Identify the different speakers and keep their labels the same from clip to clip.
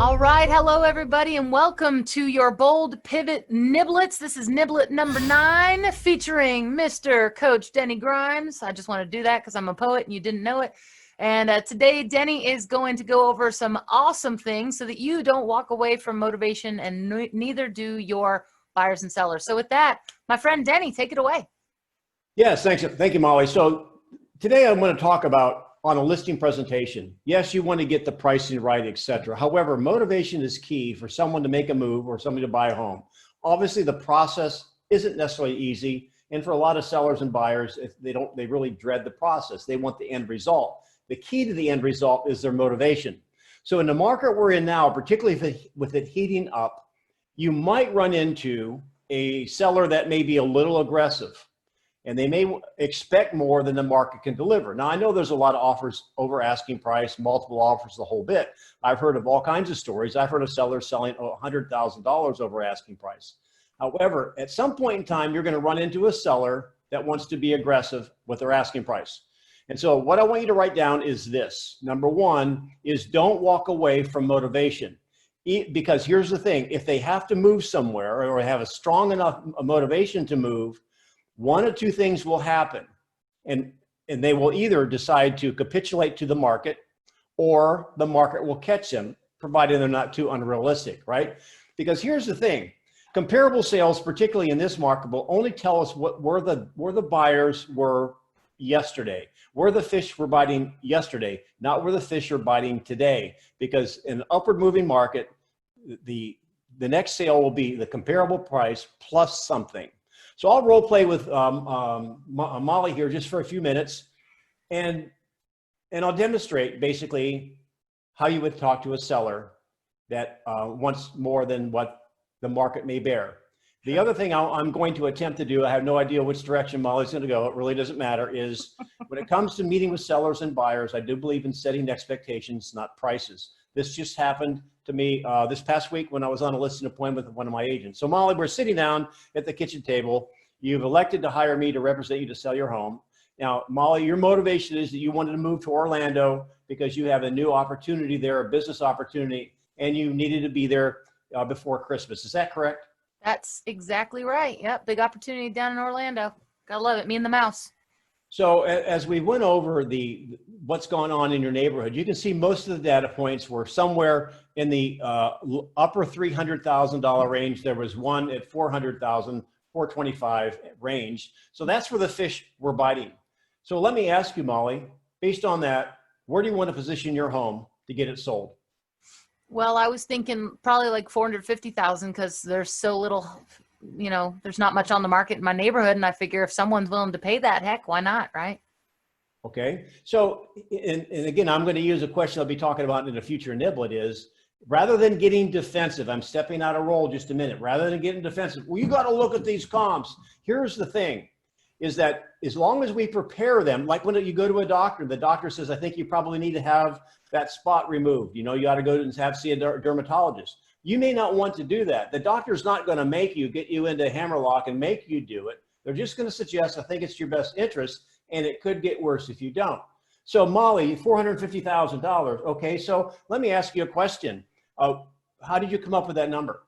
Speaker 1: All right, hello everybody, and welcome to your Bold Pivot Niblets. This is Niblet number 9, featuring Mr. Coach Denny Grimes. I just want to do that because I'm a poet and you didn't know it. And today, Denny is going to go over some awesome things so that you don't walk away from motivation, and neither do your buyers and sellers. So with that, my friend Denny, take it away.
Speaker 2: Yes, thanks. Thank you, Molly. So today I'm going to talk about on a listing presentation. Yes, you want to get the pricing right, etc. However, motivation is key for someone to make a move or somebody to buy a home. Obviously, the process isn't necessarily easy, and for a lot of sellers and buyers, they really dread the process. They want the end result. The key to the end result is their motivation. So in the market we're in now, particularly with it heating up, you might run into a seller that may be a little aggressive, and they may expect more than the market can deliver. Now, I know there's a lot of offers over asking price, multiple offers, the whole bit. I've heard of all kinds of stories. I've heard of sellers selling $100,000 over asking price. However, at some point in time, you're going to run into a seller that wants to be aggressive with their asking price. And so what I want you to write down is this. Number one is don't walk away from motivation. Because here's the thing, if they have to move somewhere or have a strong enough motivation to move, one of two things will happen, and they will either decide to capitulate to the market, or the market will catch them, provided they're not too unrealistic, right? Because here's the thing, comparable sales, particularly in this market, will only tell us where the buyers were yesterday, where the fish were biting yesterday, not where the fish are biting today. Because in an upward moving market, the next sale will be the comparable price plus something. So I'll role play with Molly here just for a few minutes, and I'll demonstrate basically how you would talk to a seller that wants more than what the market may bear. The other thing I'm going to attempt to do, I have no idea which direction Molly's going to go, it really doesn't matter, is when it comes to meeting with sellers and buyers, I do believe in setting expectations, not prices. This just happened to me this past week when I was on a listing appointment with one of my agents. So Molly, we're sitting down at the kitchen table. You've elected to hire me to represent you to sell your home. Now, Molly, your motivation is that you wanted to move to Orlando because you have a new opportunity there, a business opportunity, and you needed to be there before Christmas. Is that correct?
Speaker 1: That's exactly right. Yep, big opportunity down in Orlando. Gotta love it, me and the mouse.
Speaker 2: So as we went over what's going on in your neighborhood, you can see most of the data points were somewhere in the upper $300,000 range. There was one at $400,000, $425,000 range. So that's where the fish were biting. So let me ask you, Molly, based on that, where do you want to position your home to get it sold?
Speaker 1: Well, I was thinking probably like 450,000 because there's so little, there's not much on the market in my neighborhood. And I figure if someone's willing to pay that, heck, why not, right?
Speaker 2: Okay. So, and again, I'm going to use a question I'll be talking about in the future niblet is, rather than getting defensive, I'm stepping out of role just a minute, rather than getting defensive, well, you got to look at these comps. Here's the thing, is that as long as we prepare them, like when you go to a doctor, the doctor says, I think you probably need to have that spot removed. You got to go and see a dermatologist. You may not want to do that. The doctor's not going to get you into hammerlock and make you do it. They're just going to suggest, I think it's your best interest, and it could get worse if you don't. So Molly, $450,000. Okay, so let me ask you a question. How did you come up with that number?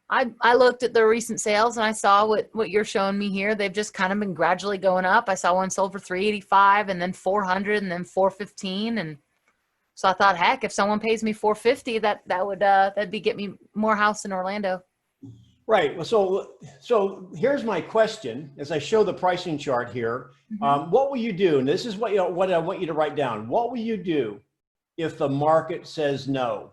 Speaker 1: I looked at the recent sales and I saw what you're showing me here. They've just kind of been gradually going up. I saw one sold for $385 and then $400 and then $415. And so I thought, heck, if someone pays me $450, that'd get me more house in Orlando.
Speaker 2: Right. Well, so here's my question as I show the pricing chart here. Mm-hmm. What will you do? And this is what I want you to write down. What will you do if the market says no?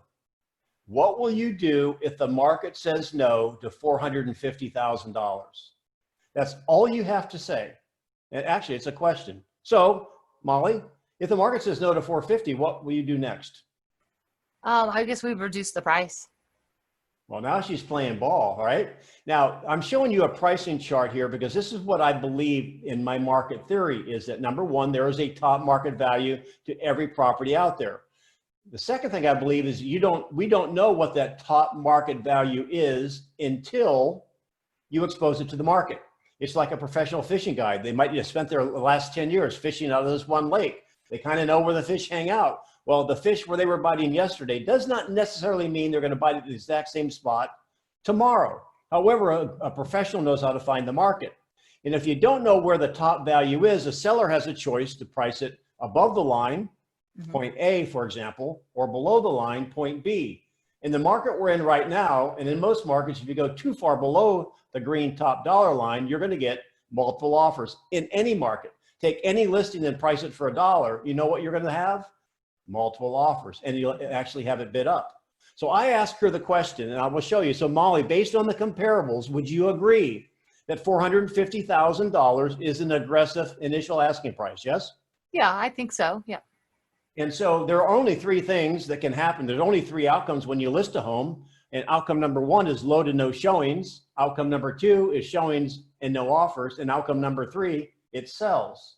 Speaker 2: What will you do if the market says no to $450,000? That's all you have to say. And actually, it's a question. So, Molly, if the market says no to $450,000, what will you do next?
Speaker 1: I guess we've reduced the price.
Speaker 2: Well, now she's playing ball, all right? Now, I'm showing you a pricing chart here because this is what I believe in my market theory is that, number one, there is a top market value to every property out there. The second thing I believe is we don't know what that top market value is until you expose it to the market. It's like a professional fishing guide. They might have spent their last 10 years fishing out of this one lake. They kind of know where the fish hang out. Well, the fish where they were biting yesterday does not necessarily mean they're going to bite at the exact same spot tomorrow. However, a professional knows how to find the market. And if you don't know where the top value is, a seller has a choice to price it above the line, point A, for example, or below the line, point B. In the market we're in right now, and in most markets, if you go too far below the green top dollar line, you're going to get multiple offers in any market. Take any listing and price it for $1. You know what you're going to have? Multiple offers, and you'll actually have it bid up. So I asked her the question, and I will show you. So Molly, based on the comparables, would you agree that $450,000 is an aggressive initial asking price? Yes?
Speaker 1: Yeah, I think so. Yeah.
Speaker 2: And so there are only three things that can happen. There's only three outcomes when you list a home. And outcome number one is low to no showings. Outcome number two is showings and no offers. And outcome number three, it sells.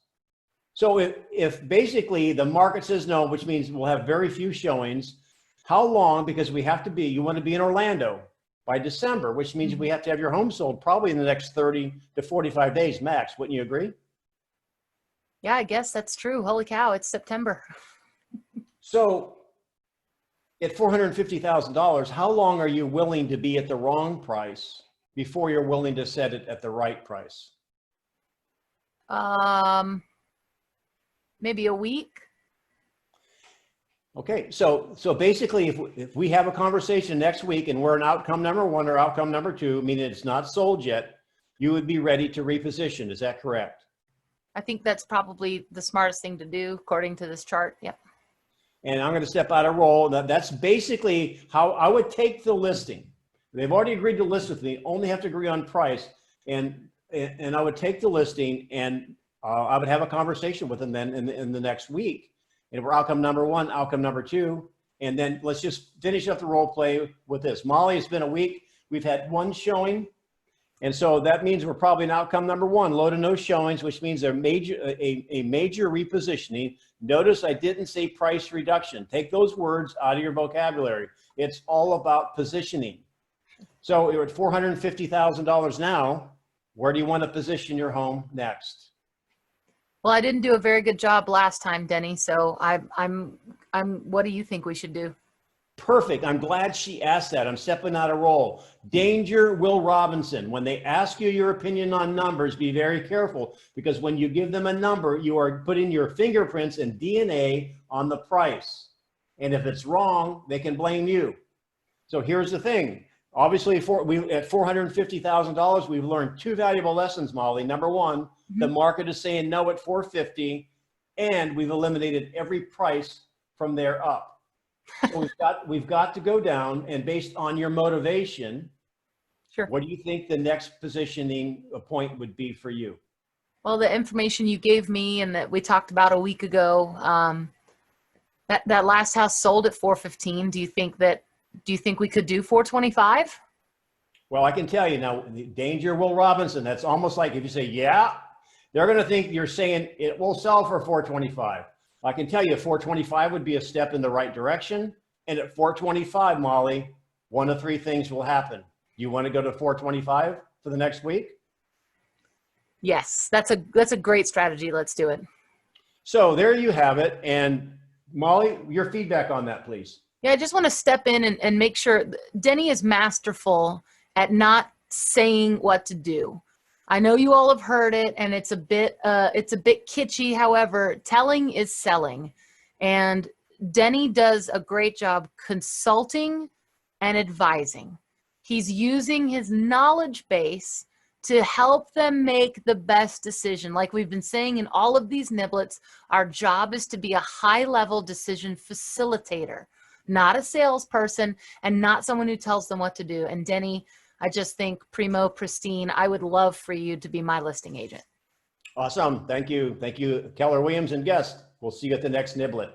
Speaker 2: So if basically the market says no, which means we'll have very few showings, how long, because you want to be in Orlando by December, which means we have to have your home sold probably in the next 30 to 45 days max. Wouldn't you agree?
Speaker 1: Yeah, I guess that's true. Holy cow, it's September.
Speaker 2: So at $450,000, how long are you willing to be at the wrong price before you're willing to set it at the right price?
Speaker 1: Maybe a week.
Speaker 2: Okay, so basically, if we have a conversation next week and we're in outcome number one or outcome number two, meaning it's not sold yet, you would be ready to reposition. Is that correct?
Speaker 1: I think that's probably the smartest thing to do according to this chart. Yep.
Speaker 2: And I'm going to step out of role. That's basically how I would take the listing. They've already agreed to list with me, only have to agree on price. And I would take the listing and I would have a conversation with them then in the next week. And we're outcome number one, outcome number two. And then let's just finish up the role play with this. Molly, it's been a week. We've had one showing. And so that means we're probably in outcome number one, low to no showings, which means a major repositioning. Notice I didn't say price reduction. Take those words out of your vocabulary. It's all about positioning. So you're at $450,000 now. Where do you want to position your home next?
Speaker 1: Well, I didn't do a very good job last time, Denny. So what do you think we should do?
Speaker 2: Perfect. I'm glad she asked that. I'm stepping out of role. Danger, Will Robinson. When they ask you your opinion on numbers, be very careful, because when you give them a number, you are putting your fingerprints and DNA on the price. And if it's wrong, they can blame you. So here's the thing. Obviously, at $450,000, we've learned two valuable lessons, Molly. Number one, the market is saying no at $450,000, and we've eliminated every price from there up. So we've got to go down, and based on your motivation,
Speaker 1: sure,
Speaker 2: what do you think the next positioning point would be for you?
Speaker 1: Well, the information you gave me and that we talked about a week ago, that last house sold at $415,000. Do you think we could do $425,000?
Speaker 2: Well, I can tell you now, danger, Will Robinson. That's almost like if you say, yeah, they're going to think you're saying it will sell for $425,000. I can tell you $425,000 would be a step in the right direction. And at $425,000, Molly, one of three things will happen. You want to go to $425,000 for the next week?
Speaker 1: Yes, that's a great strategy. Let's do it.
Speaker 2: So there you have it. And Molly, your feedback on that, please.
Speaker 1: Yeah, I just want to step in and make sure Denny is masterful at not saying what to do. I know you all have heard it, and it's a bit kitschy. However, telling is selling, and Denny does a great job consulting and advising. He's using his knowledge base to help them make the best decision. Like we've been saying in all of these niblets, our job is to be a high-level decision facilitator, not a salesperson and not someone who tells them what to do. And Denny, I just think primo, pristine. I would love for you to be my listing agent.
Speaker 2: Awesome. Thank you. Thank you, Keller Williams and guest. We'll see you at the next Niblet.